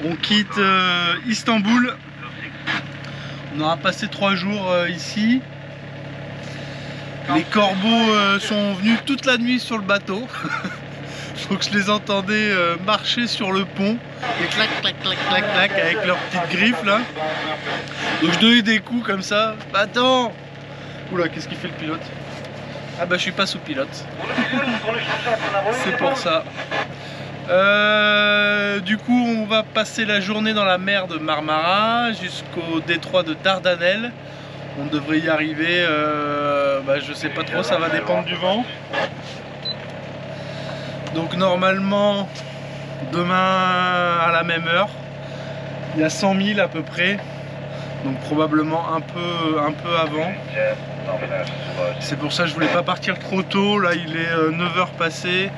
On quitte Istanbul. On aura passé 3 jours ici. Les corbeaux sont venus toute la nuit sur le bateau. Donc je les entendais marcher sur le pont et clac clac clac clac clac avec leurs petites griffes là. Donc je donnais des coups comme ça. Bah, attends. Oula, qu'est-ce qu'il fait le pilote? Ah bah je suis pas sous pilote. C'est pour ça. Du coup on va passer la journée dans la mer de Marmara jusqu'au détroit de Dardanelles. On devrait y arriver, bah, je sais pas trop, ça va dépendre du vent. Donc normalement demain à la même heure, il y a 100 000 à peu près, donc probablement un peu avant. C'est pour ça que je voulais pas partir trop tôt, là il est 9 h passé,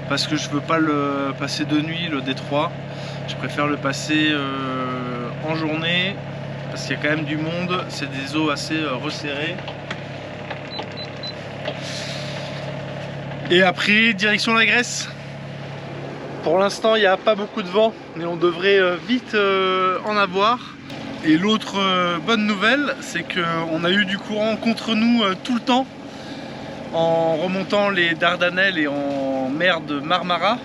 parce que je veux pas le passer de nuit le détroit. Je préfère le passer en journée, parce qu'il y a quand même du monde, c'est des eaux assez resserrées. Et après, direction la Grèce. Pour l'instant, il n'y a pas beaucoup de vent, mais on devrait vite en avoir. Et l'autre bonne nouvelle, c'est qu'on a eu du courant contre nous tout le temps, en remontant les Dardanelles et en mer de Marmara.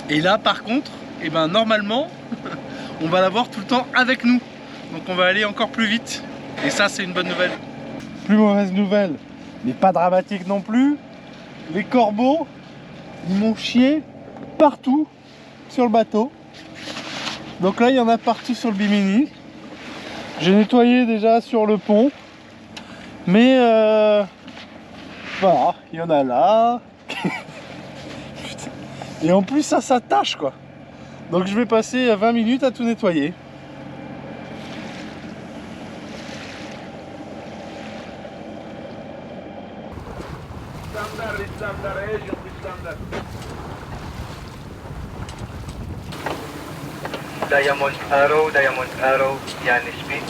Et là, par contre, eh ben, normalement, on va l'avoir tout le temps avec nous. Donc on va aller encore plus vite. Et ça, c'est une bonne nouvelle. Plus mauvaise nouvelle, mais pas dramatique non plus. Les corbeaux, ils m'ont chié partout sur le bateau. Donc là, il y en a partout sur le Bimini. J'ai nettoyé déjà sur le pont. Mais voilà, il y en a là. Et en plus, ça s'attache quoi. Donc je vais passer 20 minutes à tout nettoyer. Diamond Arrow, Yanis P.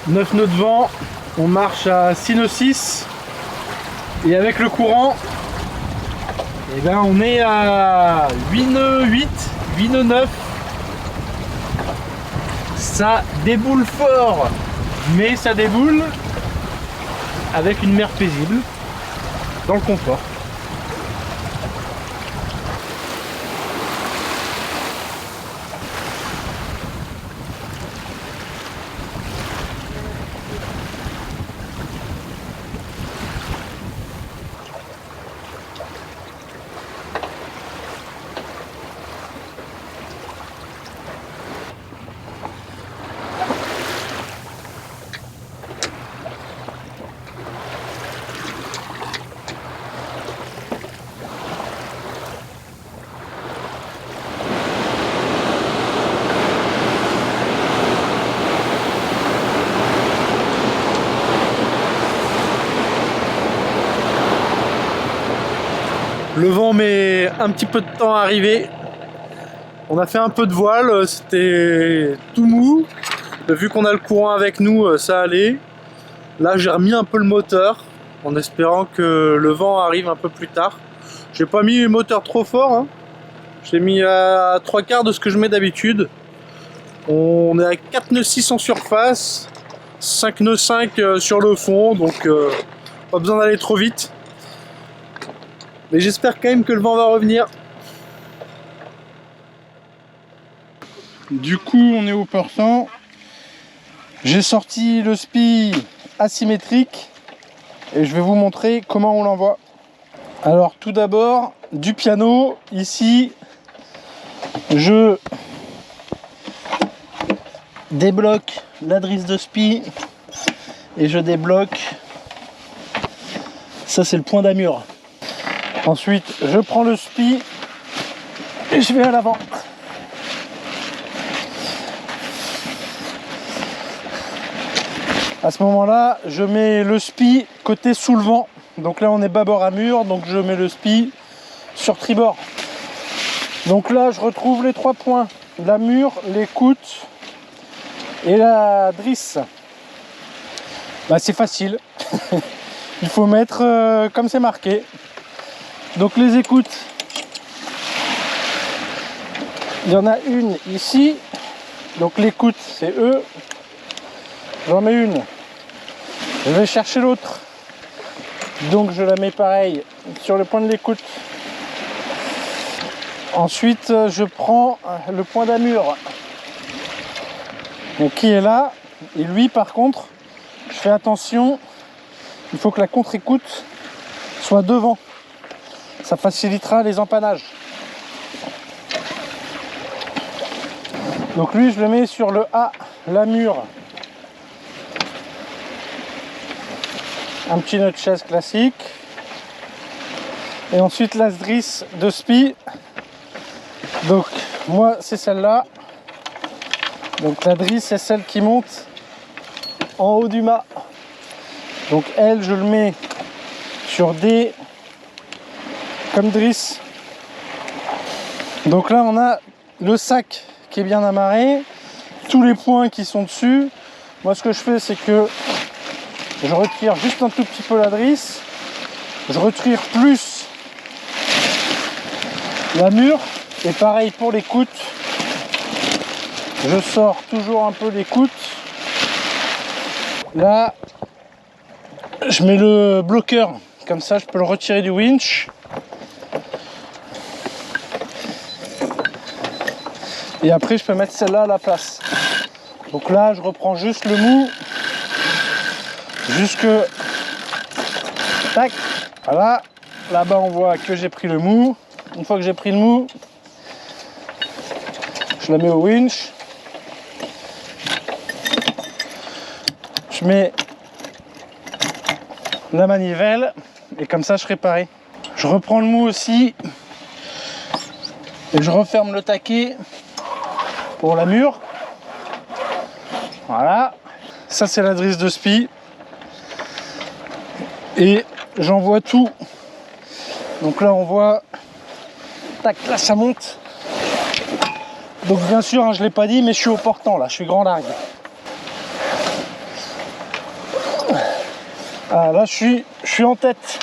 9 nœuds de vent, on marche à 6 nœuds 6 et avec le courant, et ben on est à 8 nœuds 8, 8 nœuds 9. Ça déboule fort, mais ça déboule avec une mer paisible, dans le confort. Le vent met un petit peu de temps à arriver. On a fait un peu de voile, c'était tout mou. Vu qu'on a le courant avec nous, ça allait. Là, j'ai remis un peu le moteur en espérant que le vent arrive un peu plus tard. J'ai pas mis le moteur trop fort, hein. J'ai mis à 3/4 de ce que je mets d'habitude. On est à 4 nœuds 6 en surface, 5 nœuds 5 sur le fond, donc pas besoin d'aller trop vite. Mais j'espère quand même que le vent va revenir. Du coup, on est au port-100. J'ai sorti le spi asymétrique et je vais vous montrer comment on l'envoie. Alors tout d'abord, du piano. Ici, je débloque la drisse de spi et je débloque. Ça, c'est le point d'amure. Ensuite, je prends le spi et je vais à l'avant. À ce moment-là, je mets le spi côté sous le vent. Donc là, on est bâbord amure, donc je mets le spi sur tribord. Donc là, je retrouve les 3 points, l'amure, l'écoute et la drisse. Bah, c'est facile. Il faut mettre comme c'est marqué. Donc les écoutes, il y en a une ici. Donc l'écoute c'est eux. J'en mets une. Je vais chercher l'autre. Donc je la mets pareil sur le point de l'écoute. Ensuite je prends le point d'amure. Donc qui est là. Et lui par contre, je fais attention. Il faut que la contre-écoute soit devant. Ça facilitera les empannages. Donc lui, je le mets sur le A, l'amure. Un petit nœud de chaise classique. Et ensuite la drisse de spi. Donc moi, c'est celle-là. Donc la drisse, c'est celle qui monte en haut du mât. Donc elle, je le mets sur D comme drisse. Donc là, on a le sac qui est bien amarré, tous les points qui sont dessus. Moi, ce que je fais, c'est que je retire juste un tout petit peu la drisse. Je retire plus l'amure. Et pareil pour l'écoute. Je sors toujours un peu l'écoute. Là, je mets le bloqueur, comme ça je peux le retirer du winch. Et après je peux mettre celle-là à la place. Donc là je reprends juste le mou. Jusque... Tac. Voilà. Là-bas on voit que j'ai pris le mou. Une fois que j'ai pris le mou, je la mets au winch. Je mets la manivelle et comme ça je serai paré. Je reprends le mou aussi et je referme le taquet pour la mure. Voilà, ça c'est la drisse de spi et j'envoie tout. Donc là on voit, tac, là ça monte. Donc bien sûr hein, je l'ai pas dit mais je suis au portant là, je suis grand largue. Ah, là je suis en tête.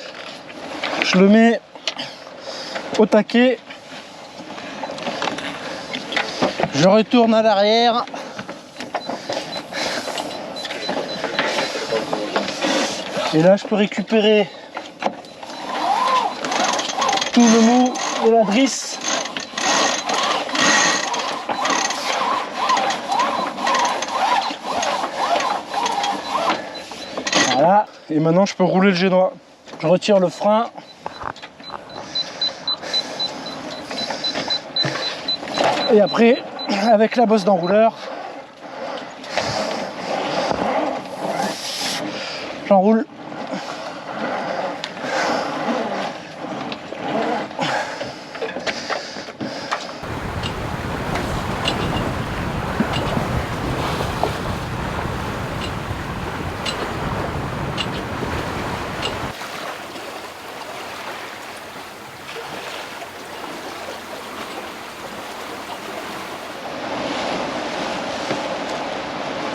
Je le mets au taquet. Je retourne à l'arrière. Et là je peux récupérer tout le mou de la drisse. Voilà. Et maintenant je peux rouler le génois. Je retire le frein. Et après, avec la bosse d'enrouleur, j'enroule.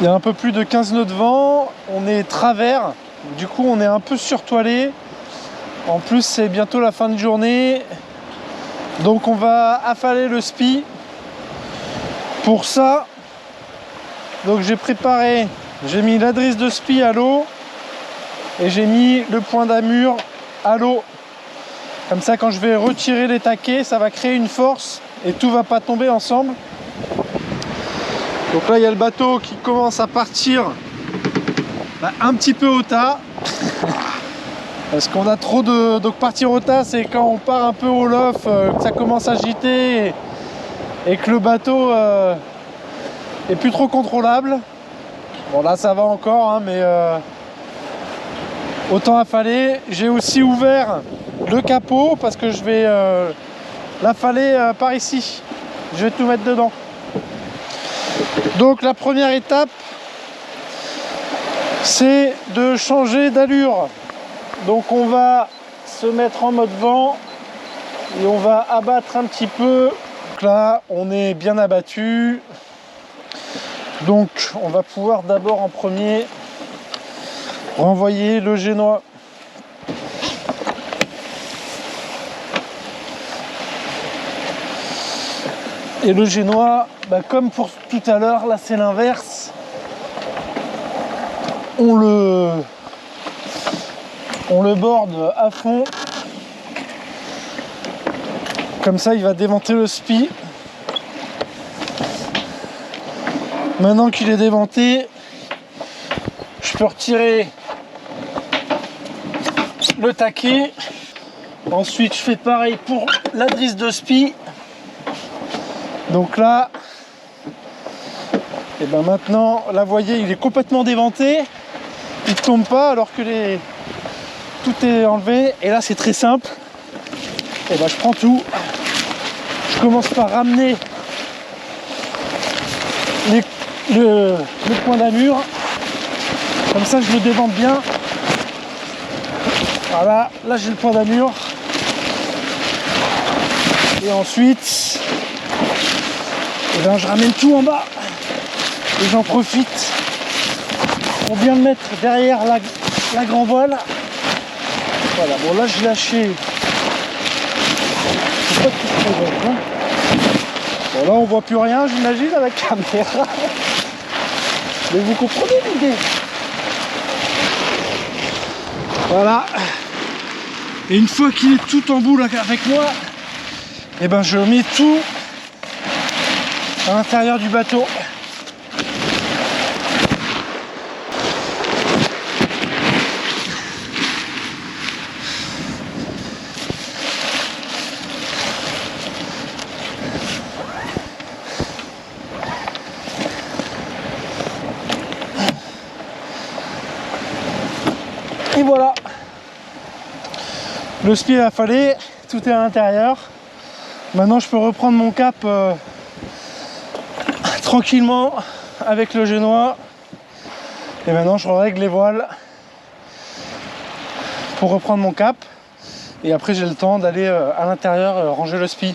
Il y a un peu plus de 15 nœuds de vent, on est travers, du coup on est un peu surtoilé. En plus c'est bientôt la fin de journée, donc on va affaler le spi. Pour ça, donc j'ai préparé, j'ai mis la drisse de spi à l'eau et j'ai mis le point d'amure à l'eau. Comme ça quand je vais retirer les taquets, ça va créer une force et tout va pas tomber ensemble. Donc là il y a le bateau qui commence à partir un petit peu au tas. Parce qu'on a trop de... Donc partir au tas c'est quand on part un peu au lof, que ça commence à agiter et que le bateau est plus trop contrôlable. Bon là ça va encore hein, mais autant affaler. J'ai aussi ouvert le capot parce que je vais l'affaler par ici. Je vais tout mettre dedans. Donc la première étape, c'est de changer d'allure. Donc on va se mettre en mode vent et on va abattre un petit peu. Donc là, on est bien abattu. Donc on va pouvoir d'abord en premier renvoyer le génois. Et le génois, bah comme pour tout à l'heure, là c'est l'inverse. On le borde à fond. Comme ça, il va déventer le spi. Maintenant qu'il est déventé, je peux retirer le taquet. Ensuite, je fais pareil pour la drisse de spi. Donc là, et ben maintenant, là, vous voyez, il est complètement déventé. Il ne tombe pas alors que tout est enlevé. Et là, c'est très simple. Et ben, je prends tout. Je commence par ramener le point d'amure. Comme ça, je le dévente bien. Voilà, là, j'ai le point d'amure. Et ensuite, et ben, je ramène tout en bas. Et j'en profite pour bien le mettre derrière la grand voile. Voilà, bon là j'ai lâché. Je sais pas tout ce qu'on voit, hein. Bon là on voit plus rien, j'imagine, à la caméra. Mais vous comprenez l'idée. Voilà. Et une fois qu'il est tout en boule avec moi, et ben je mets tout à l'intérieur du bateau. Et voilà, le spi est affalé, tout est à l'intérieur. Maintenant je peux reprendre mon cap tranquillement avec le génois. Et maintenant je règle les voiles pour reprendre mon cap. Et après j'ai le temps d'aller à l'intérieur ranger le spi.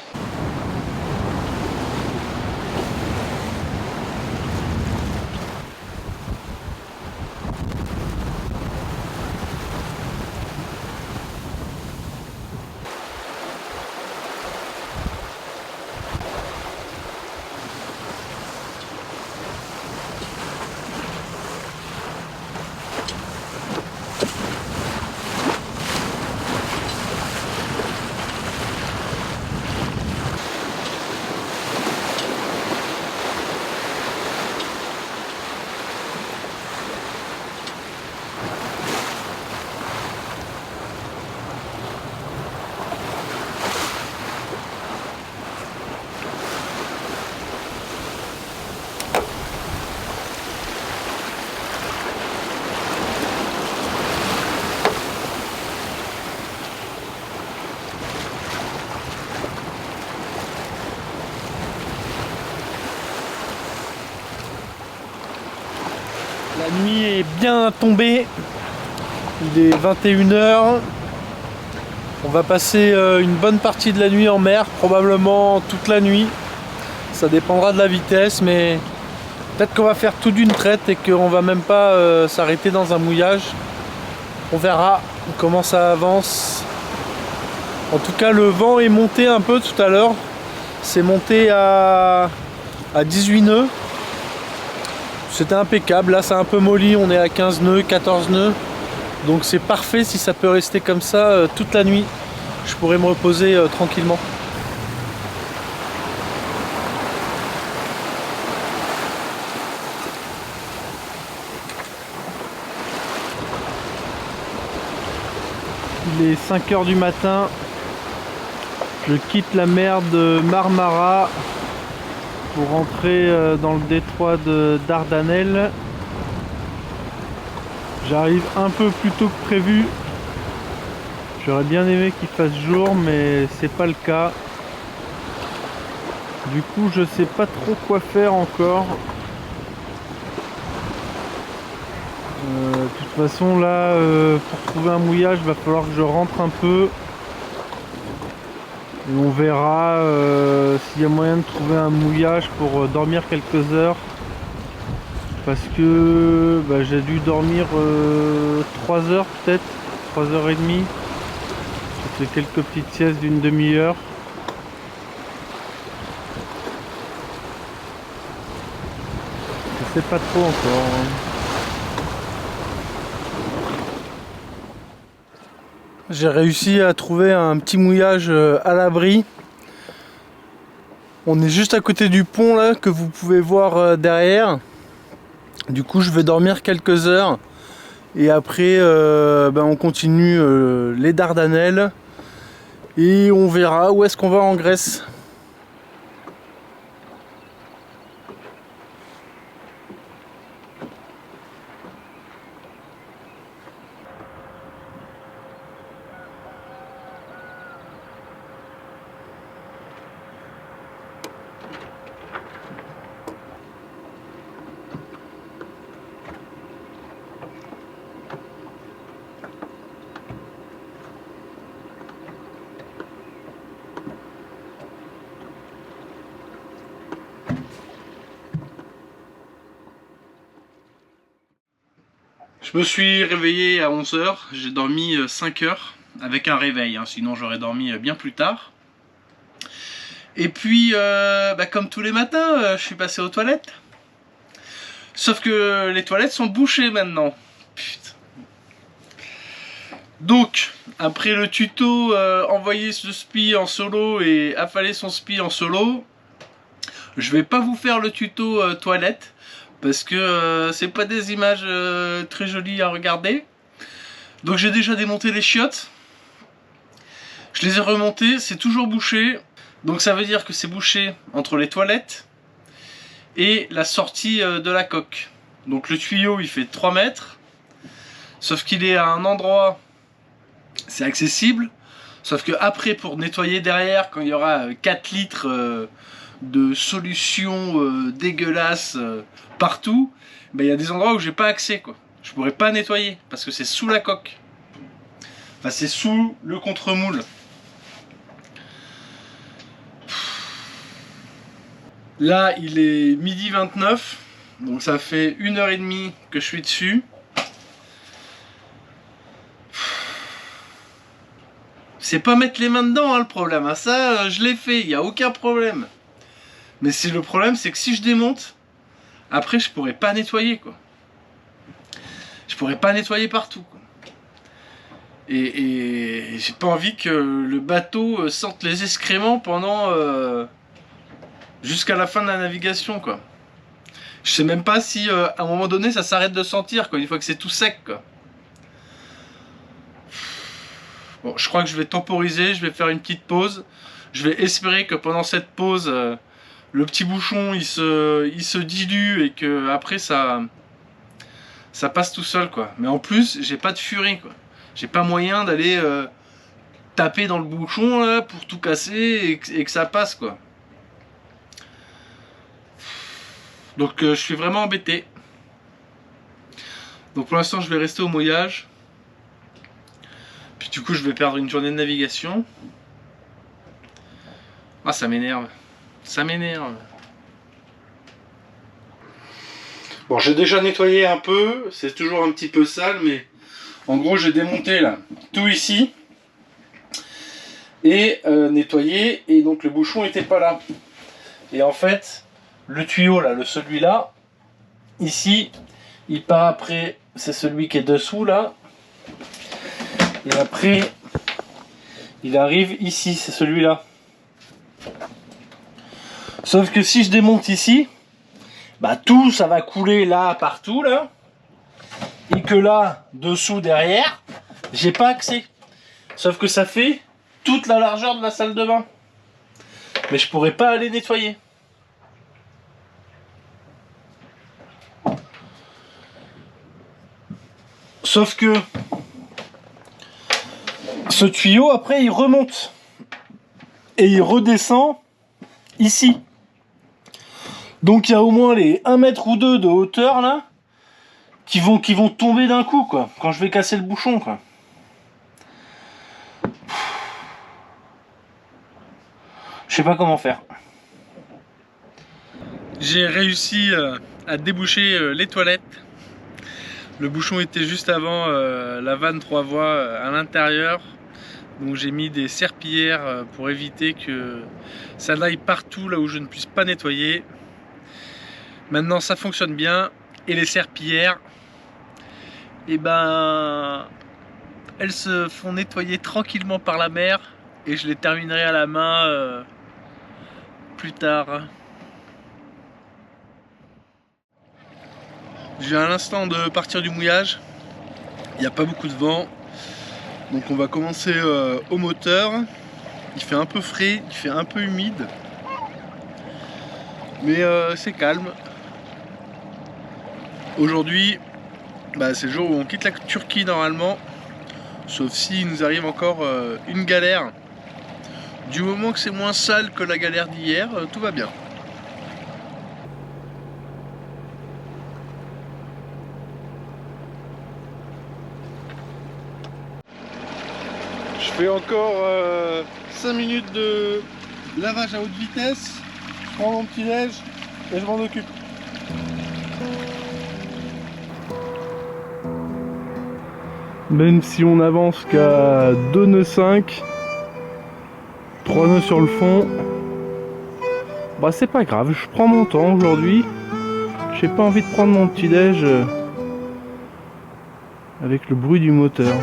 La nuit est bien tombée, il est 21 h. On va passer une bonne partie de la nuit en mer, probablement toute la nuit. Ça dépendra de la vitesse, mais peut-être qu'on va faire tout d'une traite et qu'on va même pas s'arrêter dans un mouillage. On verra comment ça avance. En tout cas, le vent est monté un peu tout à l'heure. C'est monté à 18 nœuds. C'était impeccable, là c'est un peu molli, on est à 15 nœuds, 14 nœuds. Donc c'est parfait si ça peut rester comme ça toute la nuit. Je pourrais me reposer tranquillement. Il est 5 h du matin. Je quitte la mer de Marmara pour rentrer dans le détroit de Dardanelles. J'arrive un peu plus tôt que prévu. J'aurais bien aimé qu'il fasse jour, mais c'est pas le cas. Du coup, je sais pas trop quoi faire encore. De toute façon, là, pour trouver un mouillage, il va falloir que je rentre un peu. Et on verra s'il y a moyen de trouver un mouillage pour dormir quelques heures. parce que bah, j'ai dû dormir 3 heures peut-être, 3h30. J'ai fait quelques petites siestes d'une demi-heure. Je sais pas trop encore, hein. J'ai réussi à trouver un petit mouillage à l'abri. On est juste à côté du pont là que vous pouvez voir derrière. Du coup je vais dormir quelques heures et après on continue les Dardanelles et on verra où est-ce qu'on va en Grèce. Je me suis réveillé à 11 h, j'ai dormi 5 heures avec un réveil, hein, sinon j'aurais dormi bien plus tard. Et puis, comme tous les matins, je suis passé aux toilettes. Sauf que les toilettes sont bouchées maintenant. Putain. Donc, après le tuto envoyer ce spi en solo et affaler son spi en solo, je vais pas vous faire le tuto toilette. Parce que c'est pas des images très jolies à regarder. Donc j'ai déjà démonté les chiottes. Je les ai remontées, c'est toujours bouché. Donc ça veut dire que c'est bouché entre les toilettes et la sortie de la coque. Donc le tuyau il fait 3 mètres. Sauf qu'il est à un endroit, c'est accessible. Sauf que après pour nettoyer derrière, quand il y aura 4 litres de solution dégueulasse partout, il y a des endroits où j'ai pas accès quoi. Je pourrais pas nettoyer parce que c'est sous la coque. Enfin c'est sous le contre-moule. Là il est 12h29, donc ça fait 1h30 que je suis dessus. C'est pas mettre les mains dedans hein, le problème, hein. Ça je l'ai fait, il n'y a aucun problème. Mais c'est le problème, c'est que si je démonte, après je pourrais pas nettoyer quoi. Je pourrais pas nettoyer partout quoi. Et j'ai pas envie que le bateau sente les excréments pendant jusqu'à la fin de la navigation quoi. Je sais même pas si à un moment donné ça s'arrête de sentir quoi, une fois que c'est tout sec quoi. Bon, je crois que je vais temporiser, je vais faire une petite pause. Je vais espérer que pendant cette pause le petit bouchon il se dilue et que après ça passe tout seul quoi. Mais en plus j'ai pas de furie quoi. J'ai pas moyen d'aller taper dans le bouchon là pour tout casser et que ça passe quoi. Donc je suis vraiment embêté. Donc pour l'instant je vais rester au mouillage. Puis du coup je vais perdre une journée de navigation. Ah ça m'énerve. Ça m'énerve. Bon j'ai déjà nettoyé un peu. C'est toujours un petit peu sale mais en gros j'ai démonté là tout ici. Et nettoyé. Et donc le bouchon était pas là. Et en fait le tuyau là, celui-là, ici, il part après, c'est celui qui est dessous là. Et après, il arrive ici, c'est celui-là. Sauf que si je démonte ici, tout ça va couler là, partout là. Et que là, dessous, derrière, j'ai pas accès. Sauf que ça fait toute la largeur de la salle de bain. Mais je pourrais pas aller nettoyer. Sauf que ce tuyau après il remonte et il redescend ici. Donc il y a au moins les 1 mètre ou 2 de hauteur là qui vont tomber d'un coup quoi, quand je vais casser le bouchon quoi. Je sais pas comment faire. J'ai réussi à déboucher les toilettes. Le bouchon était juste avant la vanne 3 voies à l'intérieur. Donc j'ai mis des serpillières pour éviter que ça n'aille partout là où je ne puisse pas nettoyer. Maintenant ça fonctionne bien. Et les serpillières, eh ben, elles se font nettoyer tranquillement par la mer. Et je les terminerai à la main plus tard. Je viens à l'instant de partir du mouillage. Il n'y a pas beaucoup de vent. Donc on va commencer au moteur. Il fait un peu frais, il fait un peu humide. Mais c'est calme. Aujourd'hui, c'est le jour où on quitte la Turquie normalement. Sauf s'il nous arrive encore une galère. Du moment que c'est moins sale que la galère d'hier, tout va bien. Je fais encore 5 minutes de lavage à haute vitesse. Je prends mon petit déj et je m'en occupe. Même si on avance qu'à 2 nœuds 5, 3 nœuds sur le fond, c'est pas grave, je prends mon temps aujourd'hui. J'ai pas envie de prendre mon petit déj avec le bruit du moteur.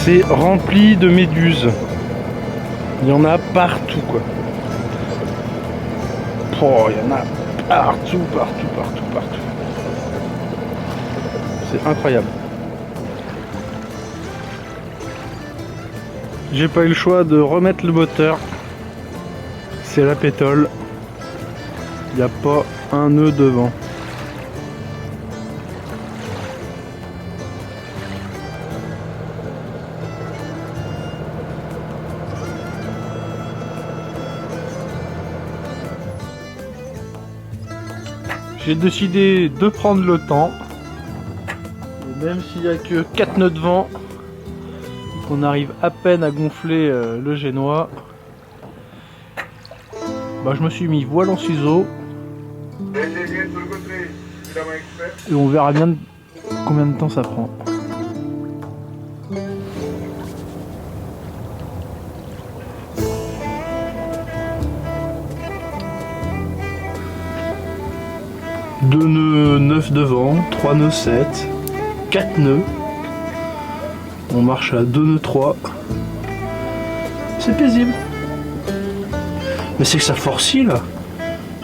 C'est rempli de méduses. Il y en a partout quoi. Oh, il y en a partout. C'est incroyable. J'ai pas eu le choix de remettre le moteur. C'est la pétole. Il n'y a pas un nœud devant. J'ai décidé de prendre le temps, et même s'il n'y a que 4 nœuds de vent, qu'on arrive à peine à gonfler le génois, je me suis mis voile en ciseaux, et on verra bien combien de temps ça prend. Deux nœuds 9 devant, 3 nœuds 7, 4 nœuds. On marche à 2 nœuds 3. C'est paisible. Mais c'est que ça forcit là.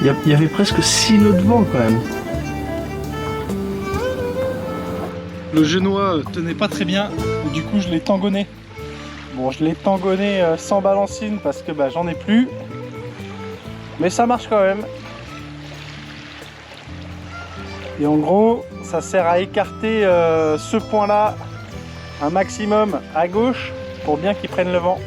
Il y avait presque 6 nœuds de vent quand même. Le génois tenait pas très bien, du coup je l'ai tangonné. Bon, je l'ai tangonné sans balancine parce que j'en ai plus. Mais ça marche quand même. Et en gros, ça sert à écarter ce point-là un maximum à gauche pour bien qu'il prenne le vent.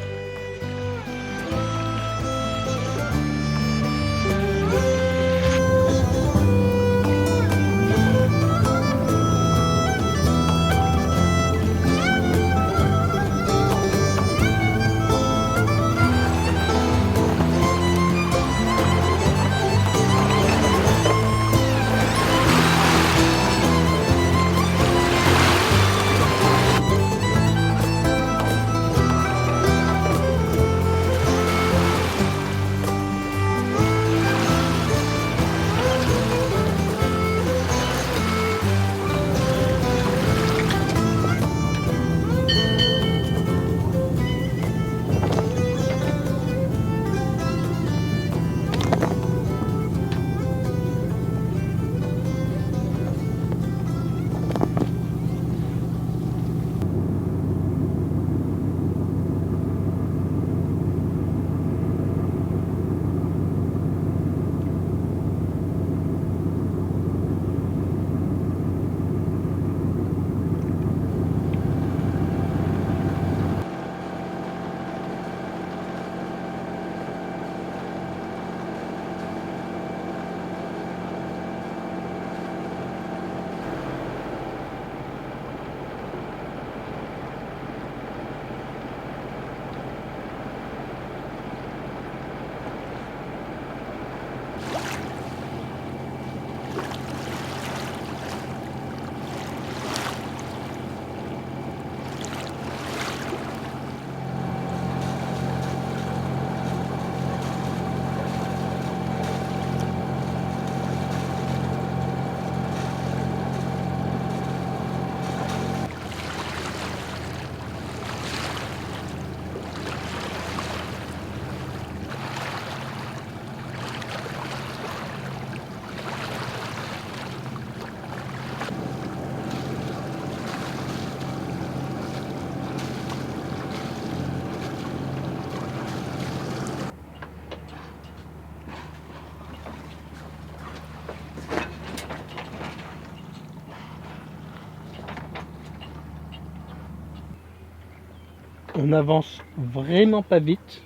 On avance vraiment pas vite.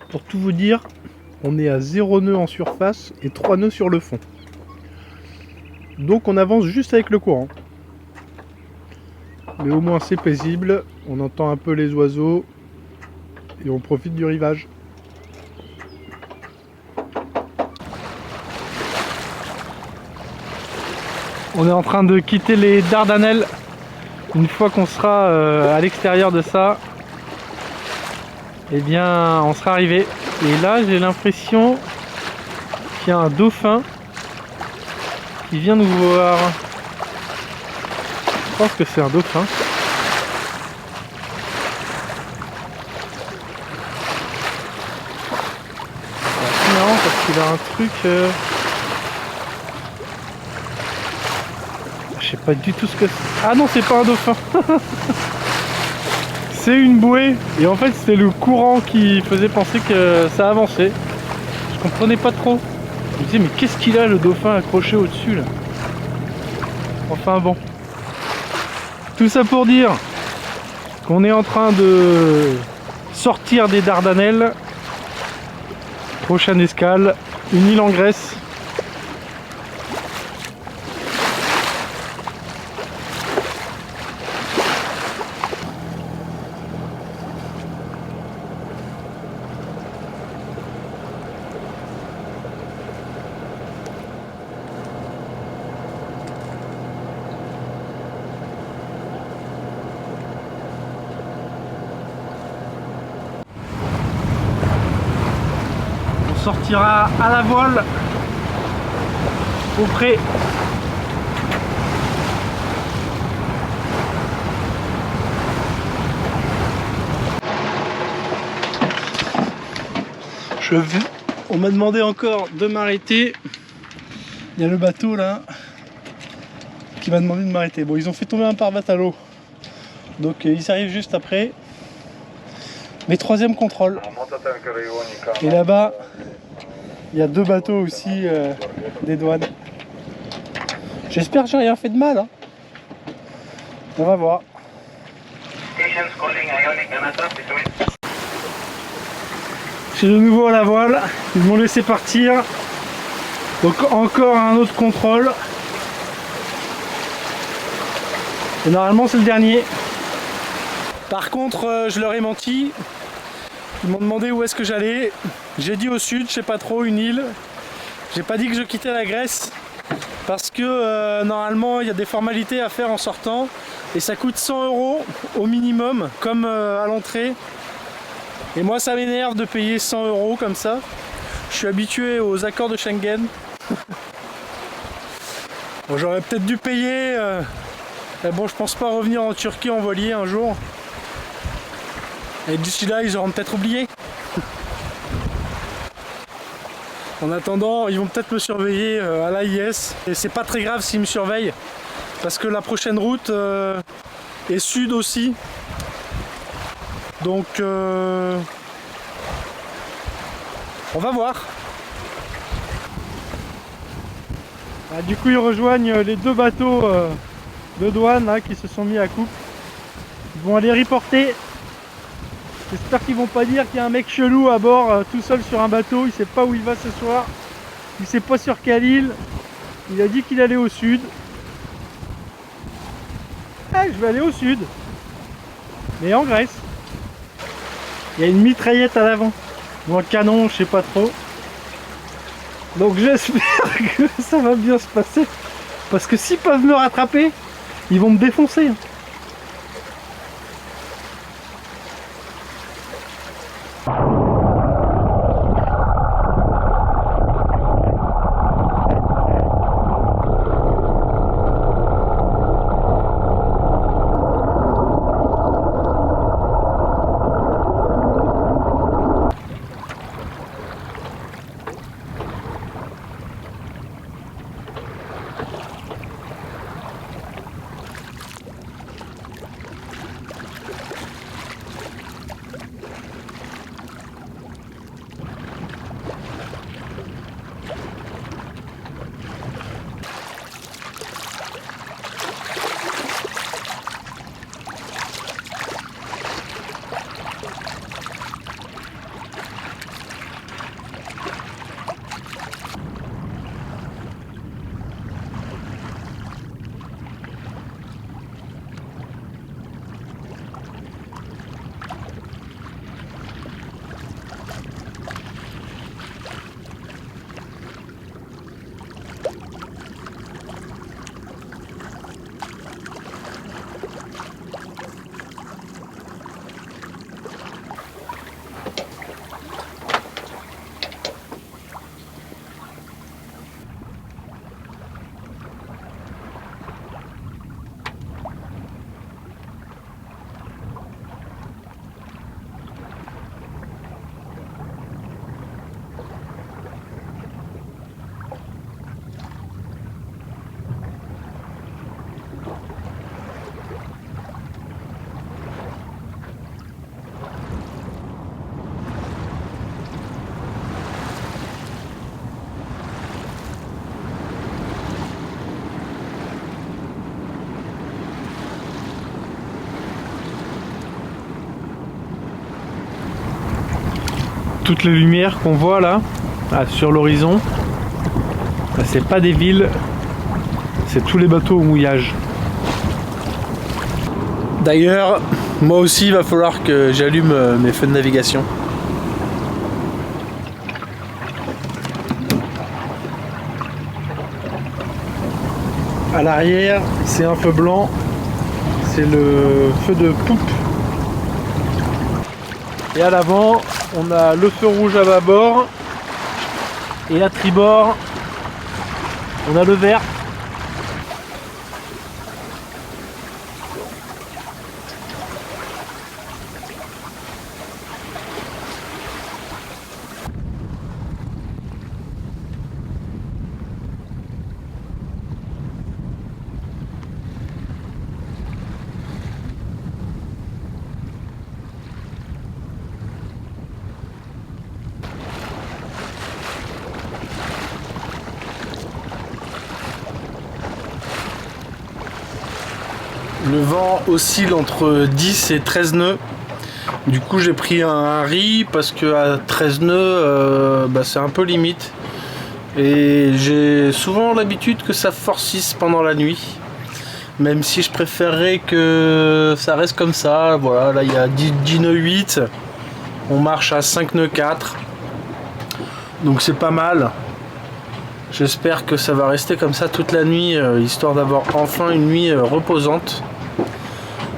Pour tout vous dire, on est à 0 nœud en surface et 3 nœuds sur le fond. Donc on avance juste avec le courant. Mais au moins c'est paisible, on entend un peu les oiseaux et on profite du rivage. On est en train de quitter les Dardanelles. Une fois qu'on sera à l'extérieur de ça, eh bien on sera arrivé. Et là j'ai l'impression qu'il y a un dauphin qui vient nous voir. Je pense que c'est un dauphin. C'est marrant parce qu'il a un truc... Je sais pas du tout ce que c'est. Ah non, c'est pas un dauphin. C'est une bouée. Et en fait c'était le courant qui faisait penser que ça avançait. Je comprenais pas trop. Je me disais mais qu'est-ce qu'il a le dauphin accroché au-dessus là. Enfin bon. Tout ça pour dire qu'on est en train de sortir des Dardanelles. Prochaine escale, une île en Grèce. On sortira à la voile au pré. On m'a demandé encore de m'arrêter. Il y a le bateau là qui m'a demandé de m'arrêter. Bon, ils ont fait tomber un pare-batte à l'eau, donc ils arrivent juste après. Mais troisième contrôle. Et là-bas, il y a 2 bateaux aussi des douanes. J'espère que j'ai rien fait de mal. Hein. On va voir. Je suis de nouveau à la voile. Ils m'ont laissé partir. Donc encore un autre contrôle. Et normalement c'est le dernier. Par contre, je leur ai menti. Ils m'ont demandé où est-ce que j'allais. J'ai dit au sud, je sais pas trop, une île. J'ai pas dit que je quittais la Grèce parce que normalement il y a des formalités à faire en sortant et ça coûte 100 € au minimum, comme à l'entrée. Et moi ça m'énerve de payer 100 € comme ça. Je suis habitué aux accords de Schengen. Bon, j'aurais peut-être dû payer. Mais bon, je pense pas revenir en Turquie en voilier un jour. Et d'ici là, ils auront peut-être oublié. En attendant, ils vont peut-être me surveiller à l'AIS. Et c'est pas très grave s'ils me surveillent. Parce que la prochaine route est sud aussi. Donc, on va voir. Ah, du coup, ils rejoignent les 2 bateaux de douane là, qui se sont mis à coupe. Ils vont aller reporter. J'espère qu'ils vont pas dire qu'il y a un mec chelou à bord tout seul sur un bateau. Il sait pas où il va ce soir. Il sait pas sur quelle île. Il a dit qu'il allait au sud. Ah, je vais aller au sud. Mais en Grèce. Il y a une mitraillette à l'avant. Ou un canon, je sais pas trop. Donc j'espère que ça va bien se passer. Parce que s'ils peuvent me rattraper, ils vont me défoncer. toutes les lumières qu'on voit là, sur l'horizon, c'est pas des villes, c'est tous les bateaux au mouillage. D'ailleurs, moi aussi il va falloir que j'allume mes feux de navigation. À l'arrière, c'est un feu blanc, c'est le feu de poupe. Et à l'avant, on a le feu rouge à bâbord. Et à tribord, on a le vert. Le vent oscille entre 10 et 13 nœuds. Du coup j'ai pris un riz parce que à 13 nœuds c'est un peu limite. Et j'ai souvent l'habitude que ça forcisse pendant la nuit. Même si je préférerais que ça reste comme ça. Voilà, là il y a 10 nœuds 8. On marche à 5 nœuds 4. Donc c'est pas mal. J'espère que ça va rester comme ça toute la nuit, histoire d'avoir enfin une nuit reposante.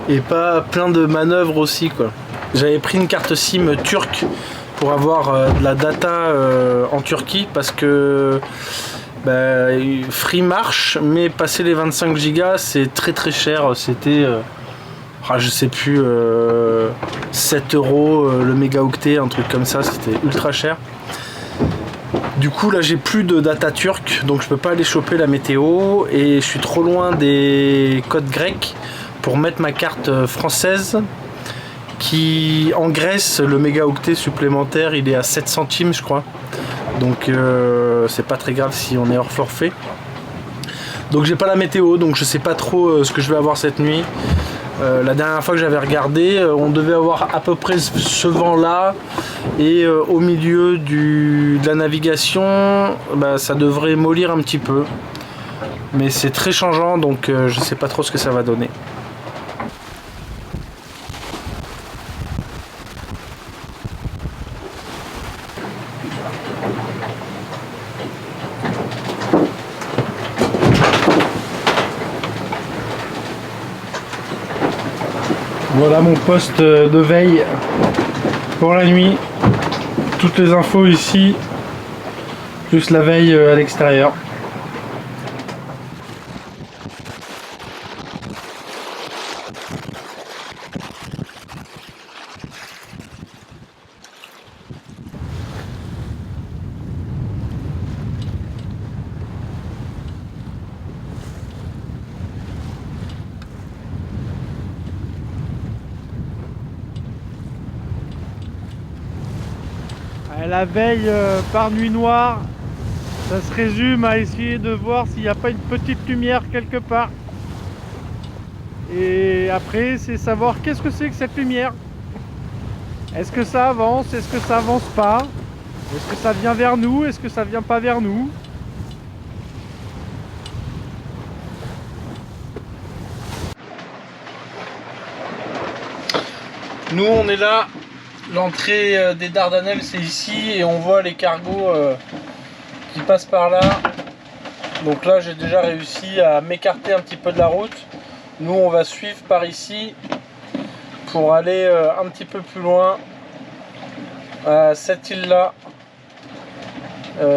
Et pas plein de manœuvres aussi, quoi. J'avais pris une carte SIM turque pour avoir de la data en Turquie parce que Free marche, mais passer les 25 gigas c'est très cher. C'était je sais plus 7 € le mégaoctet, un truc comme ça, c'était ultra cher. Du coup là j'ai plus de data turque, donc je peux pas aller choper la météo et je suis trop loin des codes grecs pour mettre ma carte française qui en Grèce le mégaoctet supplémentaire il est à 7 centimes je crois, donc c'est pas très grave si on est hors forfait. Donc j'ai pas la météo, donc je sais pas trop ce que je vais avoir cette nuit. La dernière fois que j'avais regardé, on devait avoir à peu près ce vent là, et au milieu de la navigation ça devrait mollir un petit peu, mais c'est très changeant, donc je sais pas trop ce que ça va donner. Voilà mon poste de veille pour la nuit. Toutes les infos ici, plus la veille à l'extérieur. La veille par nuit noire, ça se résume à essayer de voir s'il n'y a pas une petite lumière quelque part. Et après, c'est savoir qu'est-ce que c'est que cette lumière. Est-ce que ça avance? Est-ce que ça avance pas? Est-ce que ça vient vers nous? Est-ce que ça vient pas vers nous? Nous, on est là. L'entrée des Dardanelles c'est ici et on voit les cargos qui passent par là. Donc là j'ai déjà réussi à m'écarter un petit peu de la route. Nous on va suivre par ici pour aller un petit peu plus loin à cette île là.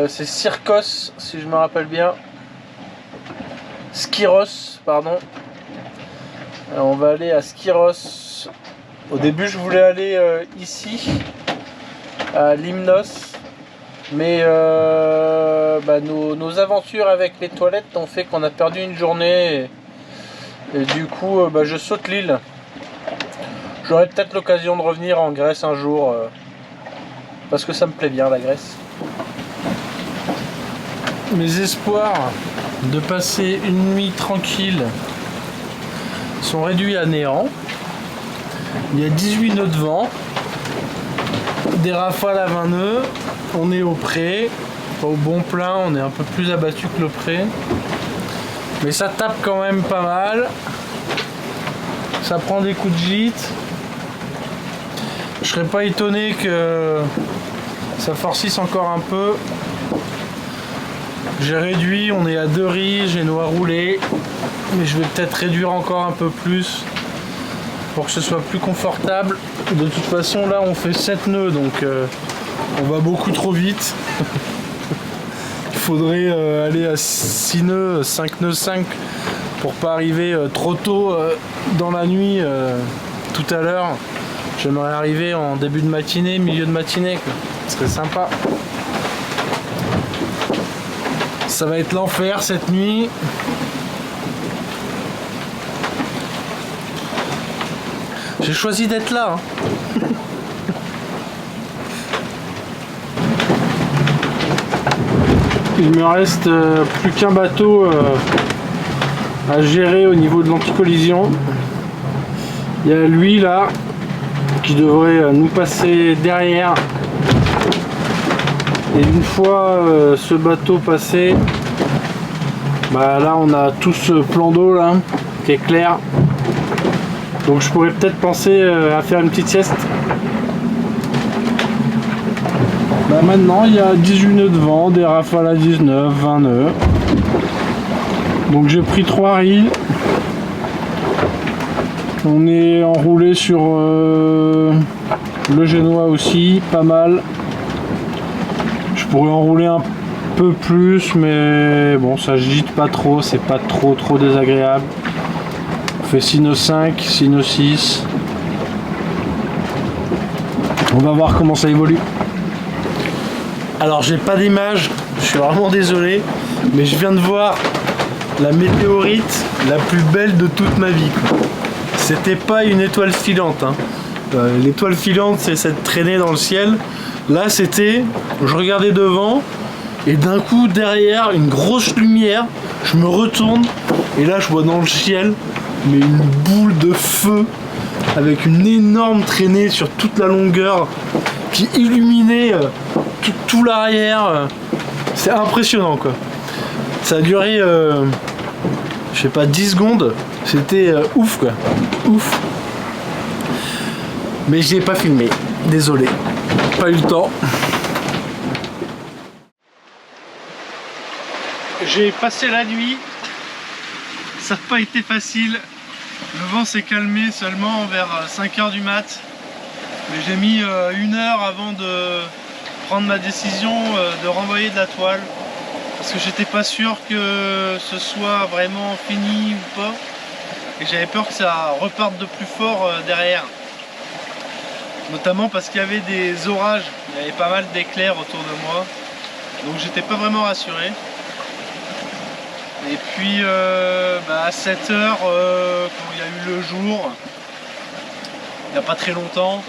C'est Syrkos si je me rappelle bien. Skyros pardon. Alors, on va aller à Skyros. Au début je voulais aller ici à Limnos, mais nos aventures avec les toilettes ont fait qu'on a perdu une journée et du coup je saute l'île. J'aurai peut-être l'occasion de revenir en Grèce un jour parce que ça me plaît bien la Grèce. Mes espoirs de passer une nuit tranquille sont réduits à néant. Il y a 18 nœuds de vent, des rafales à 20 nœuds, on est au pré, pas au bon plein, on est un peu plus abattu que le pré. Mais ça tape quand même pas mal. Ça prend des coups de gîte. Je serais pas étonné que ça forcisse encore un peu. J'ai réduit, on est à 2 riz, j'ai noix roulée. Mais je vais peut-être réduire encore un peu plus pour que ce soit plus confortable. De toute façon là on fait 7 nœuds donc on va beaucoup trop vite. Il faudrait aller à 6 nœuds, 5 nœuds 5 pour pas arriver trop tôt dans la nuit tout à l'heure. J'aimerais arriver en début de matinée, milieu de matinée quoi. Ce serait sympa. Ça va être l'enfer cette nuit. J'ai choisi d'être là. Hein. Il me reste plus qu'un bateau à gérer au niveau de l'anti-collision. Il y a lui là qui devrait nous passer derrière. Et une fois ce bateau passé, bah là on a tout ce plan d'eau là qui est clair. Donc je pourrais peut-être penser à faire une petite sieste. Bah maintenant il y a 18 nœuds de vent, des rafales à 19, 20 nœuds. Donc j'ai pris 3 riz. On est enroulé sur le génois aussi, pas mal. Je pourrais enrouler un peu plus mais bon ça gîte pas trop, c'est pas trop désagréable. On fait 6 nœuds 5, 6 nœuds 6. On va voir comment ça évolue. Alors j'ai pas d'image, je suis vraiment désolé, mais je viens de voir la météorite la plus belle de toute ma vie. C'était pas une étoile filante. Hein. L'étoile filante c'est cette traînée dans le ciel. Là c'était, je regardais devant et d'un coup derrière une grosse lumière, je me retourne et là je vois dans le ciel mais une boule de feu avec une énorme traînée sur toute la longueur qui illuminait tout l'arrière. C'est impressionnant quoi. Ça a duré je sais pas 10 secondes. C'était ouf quoi. Ouf. Mais je l'ai pas filmé. Désolé. Pas eu le temps. J'ai passé la nuit. Ça n'a pas été facile. Le vent s'est calmé seulement vers 5 h du mat. Mais j'ai mis 1 heure avant de prendre ma décision de renvoyer de la toile. Parce que j'étais pas sûr que ce soit vraiment fini ou pas. Et j'avais peur que ça reparte de plus fort derrière. Notamment parce qu'il y avait des orages. Il y avait pas mal d'éclairs autour de moi. Donc j'étais pas vraiment rassuré. Et puis à 7 h, quand il y a eu le jour, il n'y a pas très longtemps,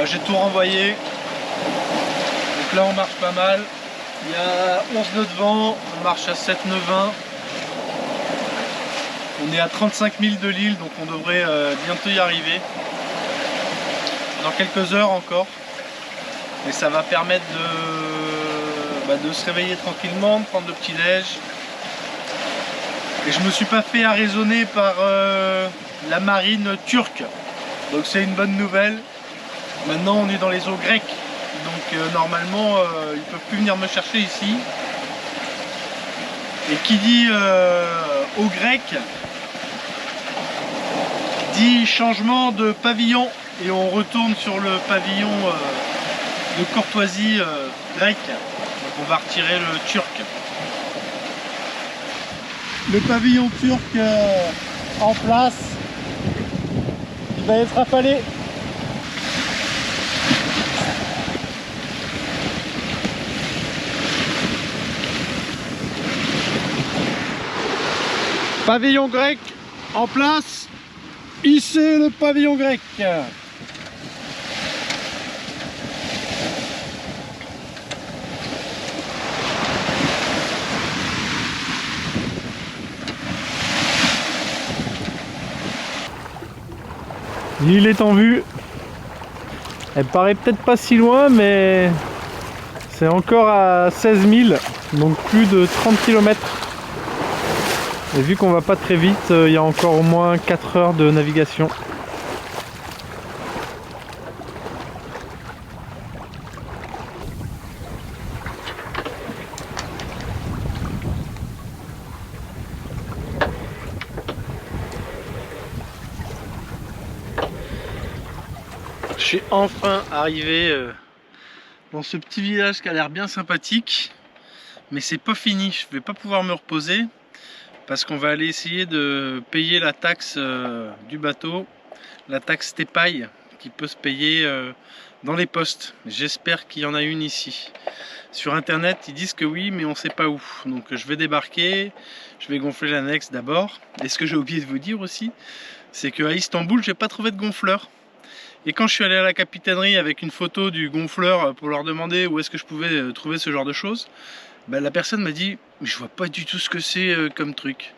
j'ai tout renvoyé. Donc là on marche pas mal. Il y a 11 nœuds de vent, on marche à 7 nœuds 20. On est à 35 000 de l'île, donc on devrait bientôt y arriver. Dans quelques heures encore. Et ça va permettre de se réveiller tranquillement, de prendre le petit-déj. Et je me suis pas fait arraisonner par la marine turque. Donc c'est une bonne nouvelle. Maintenant on est dans les eaux grecques. Donc normalement ils ne peuvent plus venir me chercher ici. Et qui dit eaux grecques dit changement de pavillon. Et on retourne sur le pavillon de courtoisie grec. Donc on va retirer le turc. Le pavillon turc en place, il va être affalé. Pavillon grec en place, hissez le pavillon grec. L'île est en vue. Elle paraît peut-être pas si loin, mais c'est encore à 16 000, donc plus de 30 km. Et vu qu'on va pas très vite, il y a encore au moins 4 heures de navigation. Je suis enfin arrivé dans ce petit village qui a l'air bien sympathique, mais c'est pas fini. Je vais pas pouvoir me reposer parce qu'on va aller essayer de payer la taxe du bateau, la taxe Tepaille qui peut se payer dans les postes. J'espère qu'il y en a une ici. Sur internet ils disent que oui, mais on sait pas où. Donc je vais débarquer, je vais gonfler l'annexe d'abord. Et ce que j'ai oublié de vous dire aussi, c'est qu'à Istanbul j'ai pas trouvé de gonfleur. Et quand je suis allé à la capitainerie avec une photo du gonfleur pour leur demander où est-ce que je pouvais trouver ce genre de choses, bah, la personne m'a dit mais je vois pas du tout ce que c'est comme truc.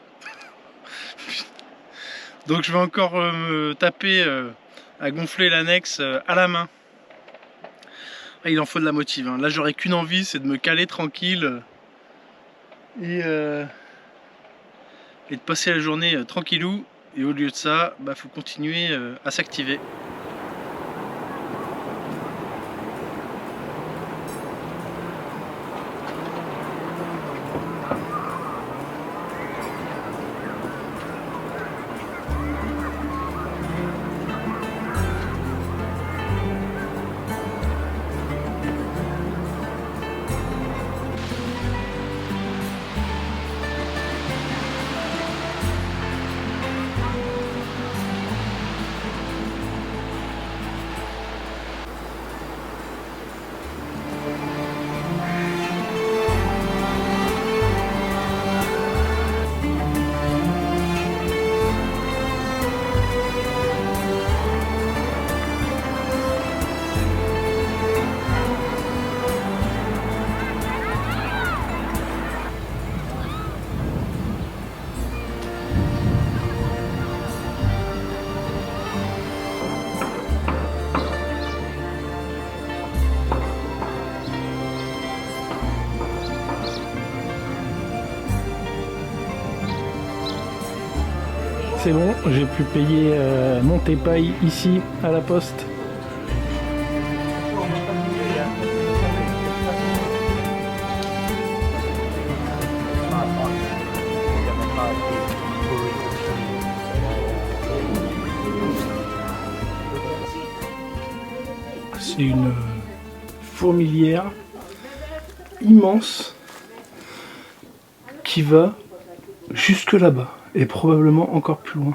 Donc je vais encore me taper à gonfler l'annexe à la main. Ah, il en faut de la motive, hein. Là j'aurais qu'une envie, c'est de me caler tranquille et de passer la journée tranquillou. Et au lieu de ça, bah, faut continuer à s'activer. C'est bon, j'ai pu payer mon Tepaille ici à la poste. C'est une fourmilière immense qui va jusque là-bas. Et probablement encore plus loin.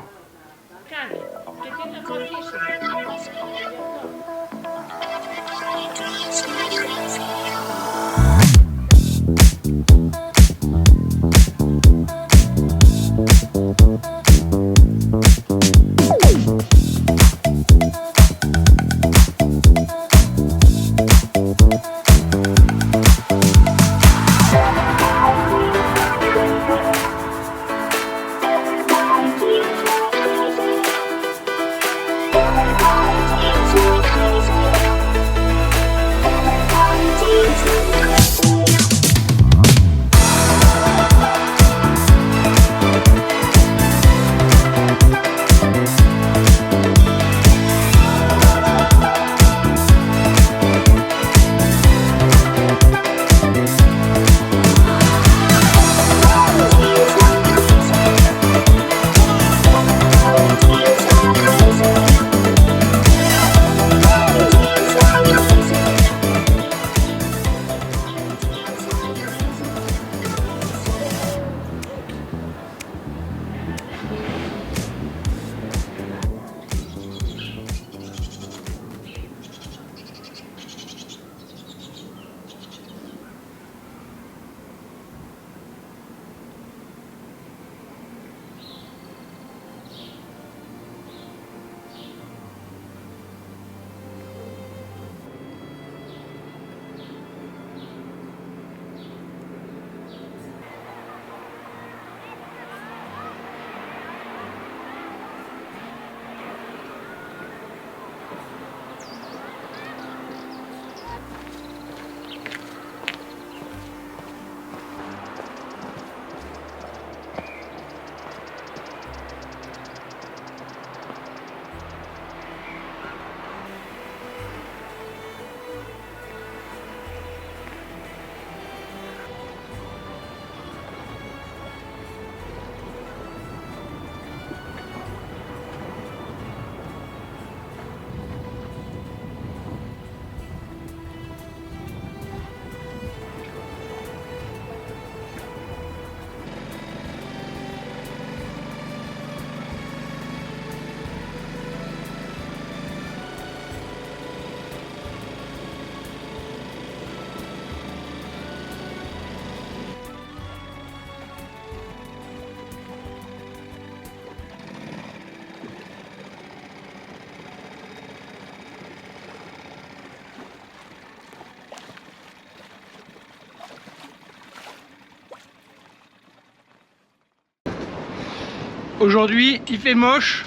Aujourd'hui il fait moche,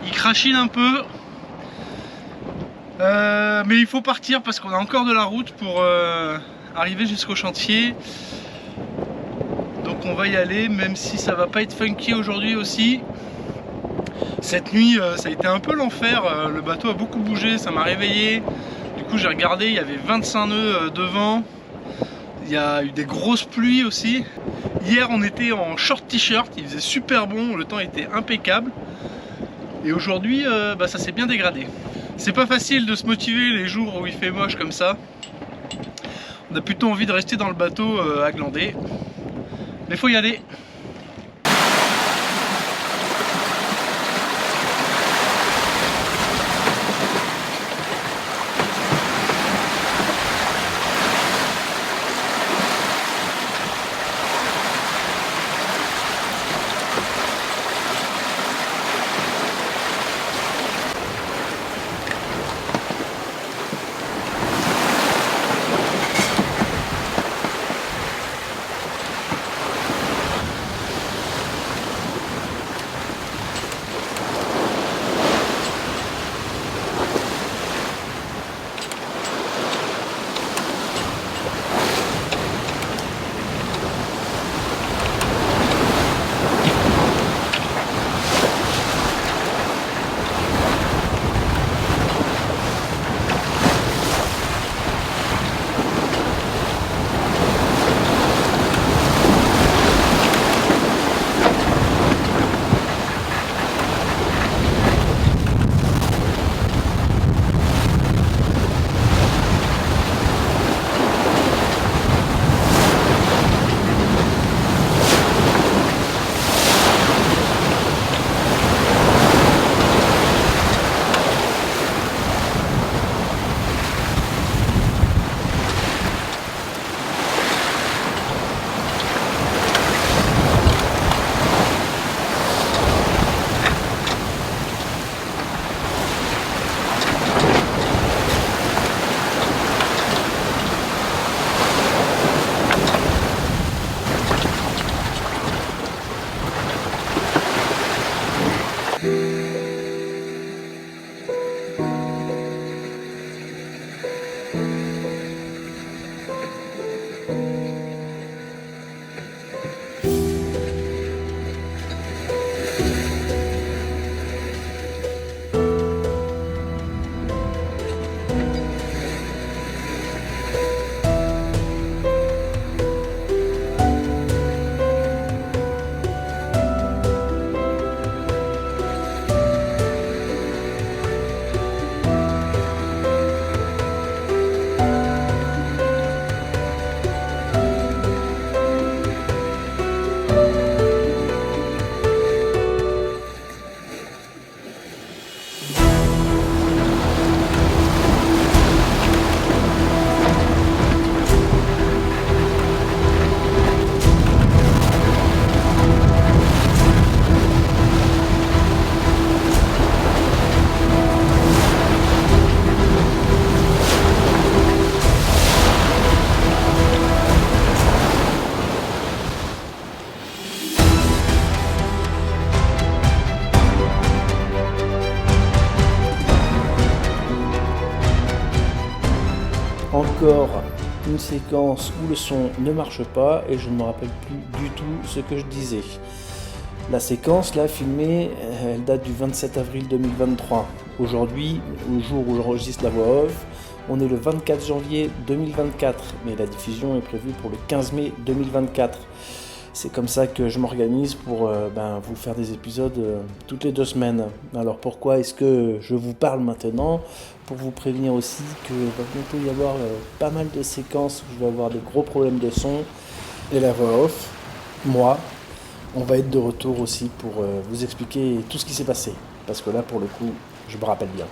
il crachine un peu, mais il faut partir parce qu'on a encore de la route pour arriver jusqu'au chantier. Donc on va y aller, même si ça va pas être funky aujourd'hui aussi. Cette nuit ça a été un peu l'enfer, le bateau a beaucoup bougé, ça m'a réveillé. Du coup j'ai regardé, il y avait 25 nœuds de vent. Il y a eu des grosses pluies aussi. Hier on était en short t-shirt, il faisait super bon, le temps était impeccable. Et aujourd'hui ça s'est bien dégradé. C'est pas facile de se motiver les jours où il fait moche comme ça. On a plutôt envie de rester dans le bateau à glander. Mais faut y aller. Encore une séquence où le son ne marche pas et je ne me rappelle plus du tout ce que je disais. La séquence là filmée, elle date du 27 avril 2023. Aujourd'hui, au jour où j'enregistre la voix off, on est le 24 janvier 2024, mais la diffusion est prévue pour le 15 mai 2024. C'est comme ça que je m'organise pour vous faire des épisodes toutes les 2 semaines. Alors pourquoi est-ce que je vous parle maintenant ? Pour vous prévenir aussi qu'il va bientôt y avoir pas mal de séquences où je vais avoir des gros problèmes de son. Et la voix off, moi, on va être de retour aussi pour vous expliquer tout ce qui s'est passé. Parce que là, pour le coup, je me rappelle bien.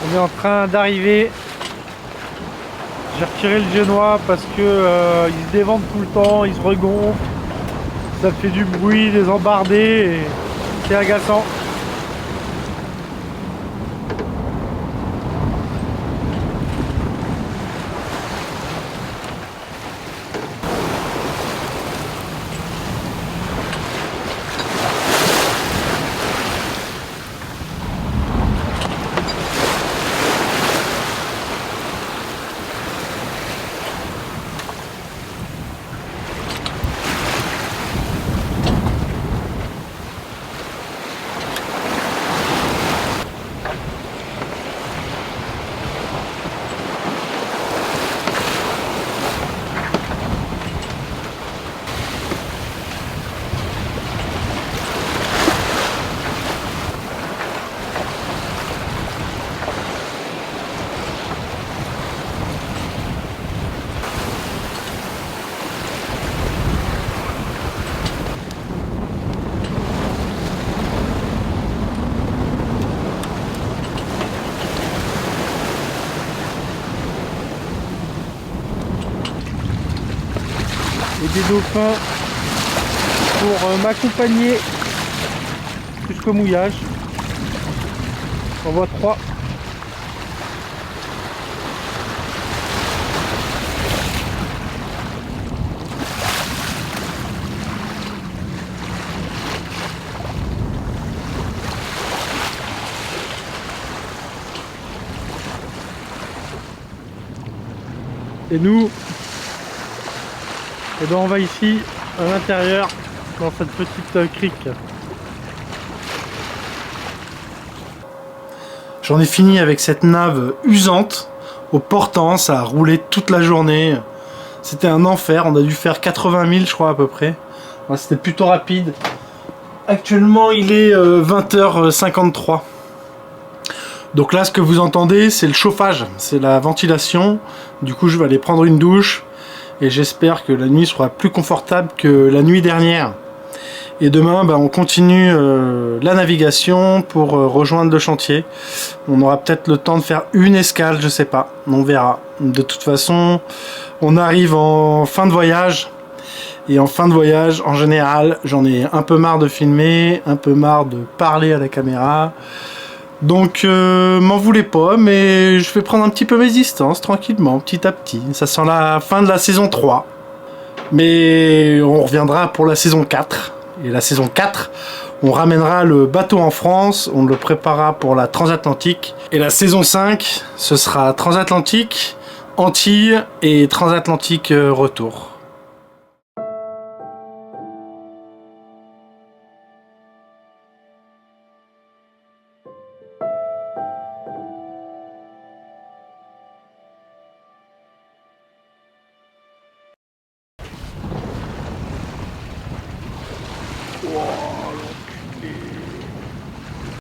On est en train d'arriver. J'ai retiré le génois parce que il se dévente tout le temps, il se regonfle, ça fait du bruit, des embardés, et c'est agaçant. des dauphins pour m'accompagner jusqu'au mouillage. J'en vois 3. Et nous, eh ben on va ici à l'intérieur dans cette petite crique. J'en ai fini avec cette nave usante au portant, ça a roulé toute la journée. C'était un enfer, on a dû faire 80 000 je crois à peu près. Ouais, c'était plutôt rapide. Actuellement il est 20h53. Donc là ce que vous entendez c'est le chauffage, c'est la ventilation. Du coup je vais aller prendre une douche et j'espère que la nuit sera plus confortable que la nuit dernière. Et demain on continue la navigation pour rejoindre le chantier. On aura peut-être le temps de faire une escale, je sais pas, on verra. De toute façon on arrive en fin de voyage. Et en fin de voyage, en général, j'en ai un peu marre de filmer, un peu marre de parler à la caméra. Donc m'en voulez pas, mais je vais prendre un petit peu mes distances tranquillement, petit à petit. Ça sent la fin de la saison 3. Mais on reviendra pour la saison 4. Et la saison 4, on ramènera le bateau en France, on le préparera pour la transatlantique. Et la saison 5, ce sera transatlantique, Antilles et transatlantique retour.